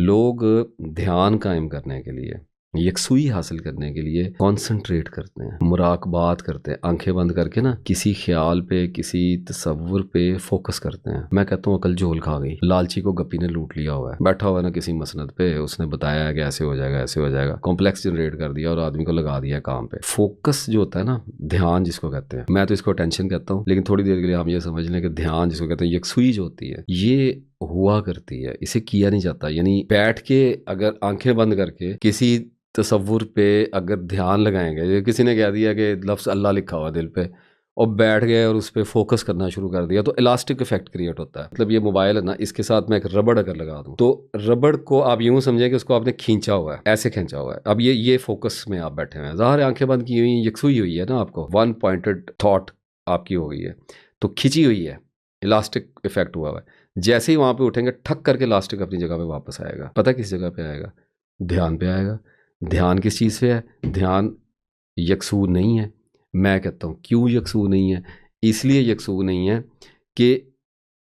लोग ध्यान कायम करने के लिए, यकसुई हासिल करने के लिए कंसंट्रेट करते हैं, मुराकबात करते हैं, आंखें बंद करके ना किसी ख्याल पे, किसी तसव्वुर पे फोकस करते हैं। मैं कहता हूँ अकल झोल खा गई, लालची को गप्पी ने लूट लिया हुआ है, बैठा हुआ है ना किसी मसनद पे, उसने बताया है कि ऐसे हो जाएगा, ऐसे हो जाएगा, कॉम्प्लेक्स जनरेट कर दिया और आदमी को लगा दिया काम पे। फोकस जो होता है ना, ध्यान जिसको कहते हैं, मैं तो इसको अटेंशन कहता हूँ, लेकिन थोड़ी देर के लिए हम ये समझ लें कि ध्यान जिसको कहते हैं, यकसुई जो होती है, ये हुआ करती है, इसे किया नहीं जाता। यानी बैठ के अगर आंखें बंद करके किसी तसव्वुर पे अगर ध्यान लगाएंगे, किसी ने कह दिया कि लफ्ज़ अल्लाह लिखा हुआ दिल पे, और बैठ गए और उस पर फोकस करना शुरू कर दिया, तो इलास्टिक इफेक्ट क्रिएट होता है। मतलब ये मोबाइल है ना, इसके साथ मैं एक रबड़ अगर लगा दूं, तो रबड़ को आप यूं समझें कि उसको आपने खींचा हुआ है, ऐसे खींचा हुआ है। अब ये फोकस में आप बैठे हुए हैं, ज़ाहिर आंखें बंद की हुई, यकसुई हुई है ना, आपको वन पॉइंटेड थॉट आपकी हो गई है, तो खिंची हुई है, इलास्टिक इफेक्ट हुआ हुआ है। जैसे ही वहां पे उठेंगे, ठक करके इलास्टिक अपनी जगह पे वापस आएगा। पता किस जगह पे आएगा? ध्यान पे आएगा। ध्यान किस चीज़ पे है? ध्यान यकसू नहीं है। मैं कहता हूँ क्यों यकसू नहीं है? इसलिए यकसू नहीं है कि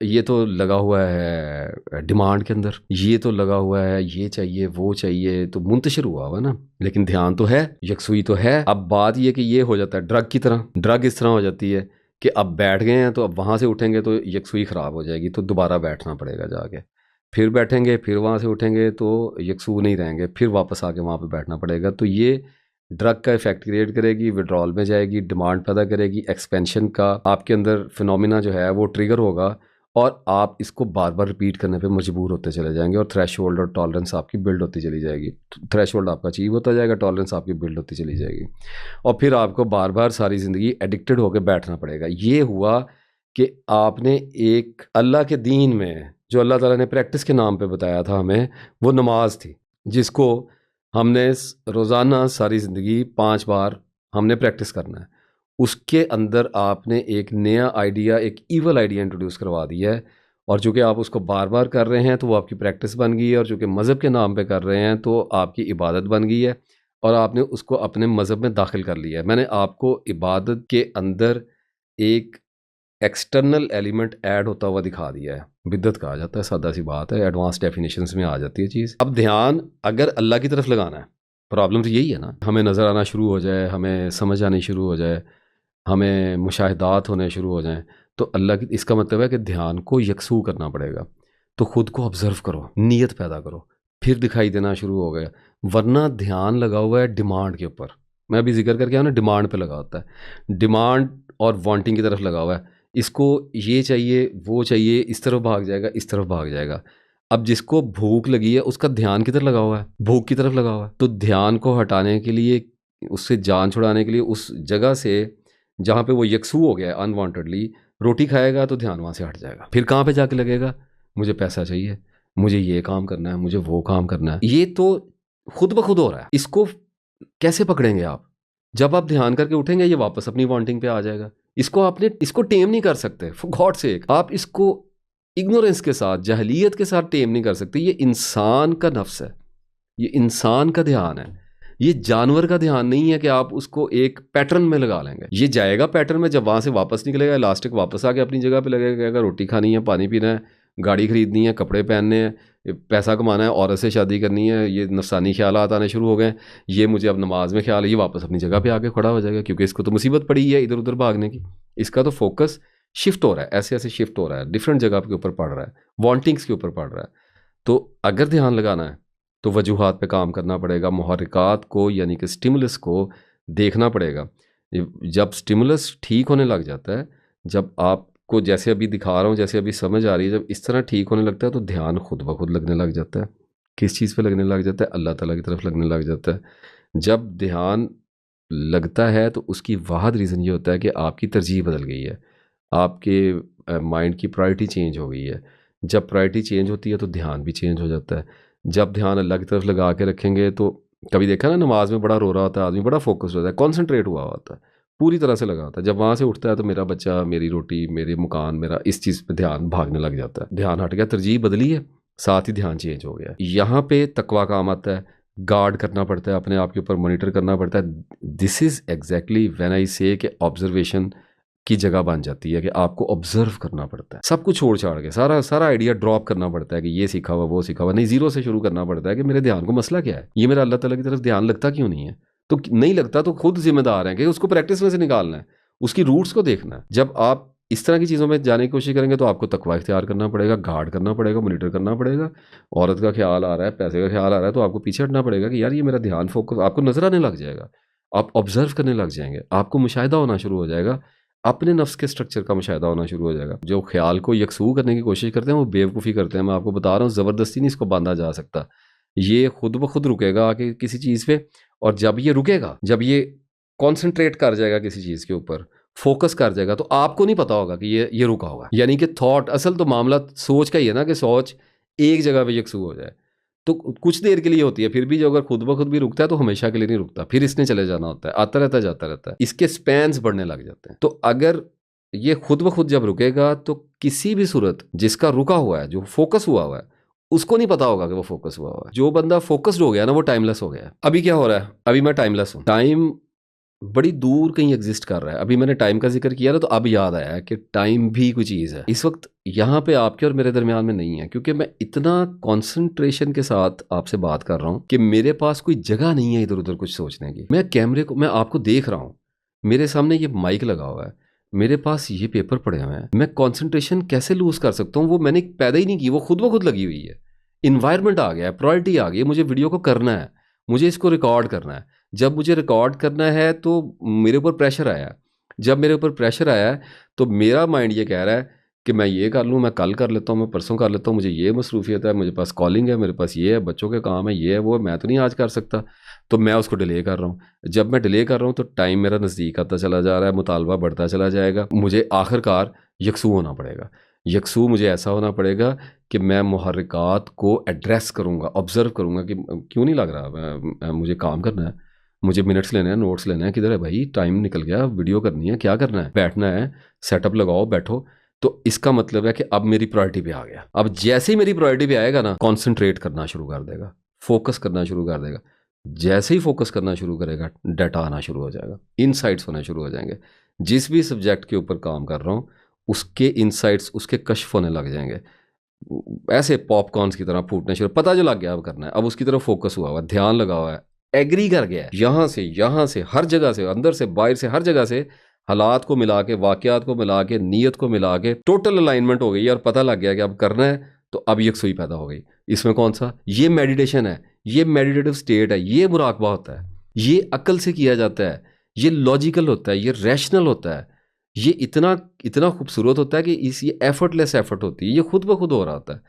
ये तो लगा हुआ है डिमांड के अंदर, ये तो लगा हुआ है ये चाहिए वो चाहिए, तो मुंतशिर हुआ हुआ ना, लेकिन ध्यान तो है, यकसुई तो है। अब बात ये कि ये हो जाता है ड्रग की तरह, ड्रग इस तरह हो जाती है कि अब बैठ गए हैं तो अब वहाँ से उठेंगे तो यकसुई ख़राब हो जाएगी, तो दोबारा बैठना पड़ेगा जाके, फिर बैठेंगे, फिर वहाँ से उठेंगे तो यकसू नहीं रहेंगे, फिर वापस आके वहाँ पे बैठना पड़ेगा। तो ये ड्रग का इफेक्ट क्रिएट करेगी, विड्रॉल में जाएगी, डिमांड पैदा करेगी, एक्सपेंशन का आपके अंदर फिनोमिना जो है वो ट्रिगर होगा, और आप इसको बार बार रिपीट करने पे मजबूर होते चले जाएंगे, और थ्रेशोल्ड और टॉलरेंस आपकी बिल्ड होती चली जाएगी। थ्रेशोल्ड आपका अचीव होता जाएगा, टॉलरेंस आपकी बिल्ड होती चली जाएगी, और फिर आपको बार बार सारी ज़िंदगी एडिक्टेड होकर बैठना पड़ेगा। ये हुआ कि आपने एक अल्लाह के दीन में जो अल्लाह ताला ने प्रैक्टिस के नाम पे बताया था हमें, वो नमाज थी, जिसको हमने रोज़ाना सारी ज़िंदगी 5 बार हमने प्रैक्टिस करना है। उसके अंदर आपने एक नया आइडिया, एक ईवल आइडिया इंट्रोड्यूस करवा दिया है, और चूँकि आप उसको बार बार कर रहे हैं तो वो आपकी प्रैक्टिस बन गई है, और चूँकि मज़हब के नाम पे कर रहे हैं तो आपकी इबादत बन गई है, और आपने उसको अपने मज़हब में दाखिल कर लिया है। मैंने आपको इबादत के अंदर एक एक्सटर्नल एलिमेंट ऐड होता हुआ दिखा दिया है, बिद्दत कहा जाता है, सादा सी बात है, एडवांस डेफिनेशंस में आ जाती है चीज़। अब ध्यान अगर अल्लाह की तरफ लगाना है, प्रॉब्लम तो यही है ना, हमें नज़र आना शुरू हो जाए, हमें समझ आनी शुरू हो जाए, हमें मुशाहिदात होने शुरू हो जाएं, तो अल्लाह की, इसका मतलब है कि ध्यान को यकसू करना पड़ेगा। तो खुद को ऑब्जर्व करो, नीयत पैदा करो, फिर दिखाई देना शुरू हो गया। वरना ध्यान लगा हुआ है डिमांड के ऊपर, मैं अभी जिक्र करके आया ना, डिमांड पे लगा होता है, डिमांड और वांटिंग की तरफ लगा हुआ है, इसको ये चाहिए वो चाहिए, इस तरफ भाग जाएगा, इस तरफ भाग जाएगा। अब जिसको भूख लगी है उसका ध्यान किधर लगा हुआ है? भूख की तरफ लगा हुआ है। तो ध्यान को हटाने के लिए, उससे जान छुड़ाने के लिए, उस जगह से जहाँ पे वो यकसू हो गया है अनवांटेडली, रोटी खाएगा तो ध्यान वहाँ से हट जाएगा। फिर कहाँ पे जाके लगेगा? मुझे पैसा चाहिए, मुझे ये काम करना है, मुझे वो काम करना है। ये तो खुद ब खुद हो रहा है। इसको कैसे पकड़ेंगे आप? जब आप ध्यान करके उठेंगे ये वापस अपनी वांटिंग पे आ जाएगा। इसको टेम नहीं कर सकते, फॉर गॉड सेक। आप इसको इग्नोरेंस के साथ, जहलियत के साथ टेम नहीं कर सकते। ये इंसान का नफ्स है, ये इंसान का ध्यान है, ये जानवर का ध्यान नहीं है कि आप उसको एक पैटर्न में लगा लेंगे। ये जाएगा पैटर्न में, जब वहाँ से वापस निकलेगा, इलास्टिक वापस आके अपनी जगह पे लगेगा, कहेगा रोटी खानी है, पानी पीना है, गाड़ी खरीदनी है, कपड़े पहनने हैं, पैसा कमाना है, औरत से शादी करनी है, ये नफसानी ख्यालात आने शुरू हो गए, ये मुझे अब नमाज में ख्याल है, ये वापस अपनी जगह पे आके खड़ा हो जाएगा, क्योंकि इसको तो मुसीबत पड़ी है इधर उधर भागने की। इसका तो फोकस शिफ्ट हो रहा है, ऐसे ऐसे शिफ्ट हो रहा है, डिफरेंट जगह के ऊपर पड़ रहा है, वांटिंग्स के ऊपर पड़ रहा है। तो अगर ध्यान लगाना है तो वजूहात पे काम करना पड़ेगा, मुहर्रिकात को यानी कि स्टिमुलस को देखना पड़ेगा। जब स्टिमुलस ठीक होने लग जाता है, जब आपको जैसे अभी दिखा रहा हूँ, जैसे अभी समझ आ रही है, जब इस तरह ठीक होने लगता है तो ध्यान खुद ब खुद लगने लग जाता है। किस चीज़ पे लगने लग जाता है? अल्लाह ताला की तरफ लगने लग जाता है। जब ध्यान लगता है तो उसकी वाहद रीज़न ये होता है कि आपकी तरजीह बदल गई है, आपके माइंड की प्रायोरिटी चेंज हो गई है। जब प्रायोरिटी चेंज होती है तो ध्यान भी चेंज हो जाता है। जब ध्यान अल्लाह की तरफ लगा के रखेंगे तो, कभी देखा ना, नमाज में बड़ा रो रहा होता है आदमी, बड़ा फोकस होता है, कॉन्सेंट्रेट हुआ होता है, पूरी तरह से लगा होता है। जब वहाँ से उठता है तो मेरा बच्चा, मेरी रोटी, मेरे मकान, मेरा इस चीज़ पे ध्यान भागने लग जाता है। ध्यान हट गया, तरजीह बदली है, साथ ही ध्यान चेंज हो गया। यहाँ पे तकवा काम आता है, गार्ड करना पड़ता है, अपने आप के ऊपर मॉनिटर करना पड़ता है। This is exactly when I से कि ऑब्जर्वेशन की जगह बन जाती है कि आपको ऑब्जर्व करना पड़ता है, सब कुछ छोड़ छाड़ के सारा सारा आइडिया ड्रॉप करना पड़ता है कि ये सीखा हुआ वो सीखा हुआ नहीं, जीरो से शुरू करना पड़ता है कि मेरे ध्यान को मसला क्या है, ये मेरा अल्लाह ताला की तरफ ध्यान लगता क्यों नहीं है। तो नहीं लगता तो खुद जिम्मेदार है कि उसको प्रैक्टिस में से निकालना है, उसकी रूट्स को देखना है। जब आप इस तरह की चीज़ों में जाने की कोशिश करेंगे तो आपको तकवा इख्तियार करना पड़ेगा, गार्ड करना पड़ेगा, मॉनिटर करना पड़ेगा। औरत का ख्याल आ रहा है, पैसे का ख्याल आ रहा है, तो आपको पीछे हटना पड़ेगा कि यार ये मेरा ध्यान फोकस, आपको नजर आने लग जाएगा, आप ऑब्जर्व करने लग जाएंगे, आपको मुशाहिदा होना शुरू हो जाएगा, अपने नफ्स के स्ट्रक्चर का मुशाहिदा होना शुरू हो जाएगा। जो ख्याल को यकसू करने की कोशिश करते हैं वो बेवकूफ़ी करते हैं। मैं आपको बता रहा हूँ, ज़बरदस्ती नहीं इसको बांधा जा सकता, ये खुद ब खुद रुकेगा आके किसी चीज़ पे। और जब ये रुकेगा, जब ये कॉन्सेंट्रेट कर जाएगा किसी चीज़ के ऊपर, फोकस कर जाएगा, तो आपको नहीं पता होगा कि ये रुका होगा। यानी कि थॉट, असल तो मामला सोच का ही है ना, कि सोच एक जगह पे यकसू हो जाए तो कुछ देर के लिए होती है, फिर भी जो अगर खुद ब खुद भी रुकता है तो हमेशा के लिए नहीं रुकता, फिर इसने चले जाना होता है, आता रहता है जाता रहता है, इसके स्पैन्स बढ़ने लग जाते हैं। तो अगर ये खुद ब खुद जब रुकेगा तो किसी भी सूरत जिसका रुका हुआ है, जो फोकस हुआ हुआ है, उसको नहीं पता होगा कि वो फोकस हुआ हुआ है। जो बंदा फोकस्ड हो गया ना, वो टाइमलेस हो गया। अभी क्या हो रहा है, अभी मैं टाइमलेस हूँ, टाइम बड़ी दूर कहीं एग्जिस्ट कर रहा है। अभी मैंने टाइम का जिक्र किया ना, तो अब याद आया कि टाइम भी कोई चीज़ है, इस वक्त यहाँ पे आपके और मेरे दरमियान में नहीं है, क्योंकि मैं इतना कंसंट्रेशन के साथ आपसे बात कर रहा हूँ कि मेरे पास कोई जगह नहीं है इधर उधर कुछ सोचने की। मैं कैमरे को, मैं आपको देख रहा हूँ, मेरे सामने ये माइक लगा हुआ है, मेरे पास ये पेपर पड़े हुए हैं, मैं कॉन्सेंट्रेशन कैसे लूज कर सकता हूँ? वो मैंने पैदा ही नहीं की, वो खुद ब खुद लगी हुई है। इन्वायरमेंट आ गया है, प्रायोरिटी आ गई है, मुझे वीडियो को करना है, मुझे इसको रिकॉर्ड करना है। जब मुझे रिकॉर्ड करना है तो मेरे ऊपर प्रेशर आया। जब मेरे ऊपर प्रेशर आया है तो मेरा माइंड ये कह रहा है कि मैं ये कर लूँ, मैं कल कर लेता हूँ, मैं परसों कर लेता हूँ, मुझे ये मसरूफियत है, मुझे पास कॉलिंग है, मेरे पास ये है, बच्चों के काम है, ये है, वो है, मैं तो नहीं आज कर सकता, तो मैं उसको डिले कर रहा हूँ। जब मैं डिले कर रहा हूँ तो टाइम मेरा नज़दीक आता चला जा रहा है, मुतालबा बढ़ता चला जाएगा, मुझे आखिरकार यकसू होना पड़ेगा। यकसू मुझे ऐसा होना पड़ेगा कि मैं मुहर्रिकात को एड्रेस करूँगा, ऑब्जर्व करूँगा कि क्यों नहीं लग रहा, मुझे काम करना है, मुझे मिनट्स लेने हैं, नोट्स लेने हैं, किधर है भाई, टाइम निकल गया, वीडियो करनी है, क्या करना है, बैठना है, सेटअप लगाओ, बैठो। तो इसका मतलब है कि अब मेरी प्रायोरिटी पे आ गया। अब जैसे ही मेरी प्रायोरिटी पे आएगा ना, कॉन्सेंट्रेट करना शुरू कर देगा, फोकस करना शुरू कर देगा। जैसे ही फोकस करना शुरू करेगा, डाटा आना शुरू हो जाएगा, इनसाइट्स होने शुरू हो जाएंगे। जिस भी सब्जेक्ट के ऊपर काम कर रहा हूँ उसके इनसाइट्स, उसके कश्फ होने लग जाएंगे, ऐसे पॉपकॉर्न्स की तरह फूटने शुरू। पता जो लग गया अब करना है, अब उसकी तरफ फोकस हुआ हुआ, ध्यान लगा हुआ है, एग्री कर गया है, यहाँ से हर जगह से, अंदर से बाहर से, हर जगह से हालात को मिला के, वाकयात को मिला के, नीयत को मिला के टोटल अलाइनमेंट हो गई और पता लग गया कि अब करना है। तो अब यकसुई पैदा हो गई। इसमें कौन सा, ये मेडिटेशन है, ये मेडिटेटिव स्टेट है, ये मुराकबा होता है, ये अक्ल से किया जाता है, ये लॉजिकल होता है, ये रैशनल होता है, ये इतना इतना खूबसूरत होता है कि इस ये एफर्टलेस एफर्ट होती है, ये खुद ब खुद हो रहा होता है।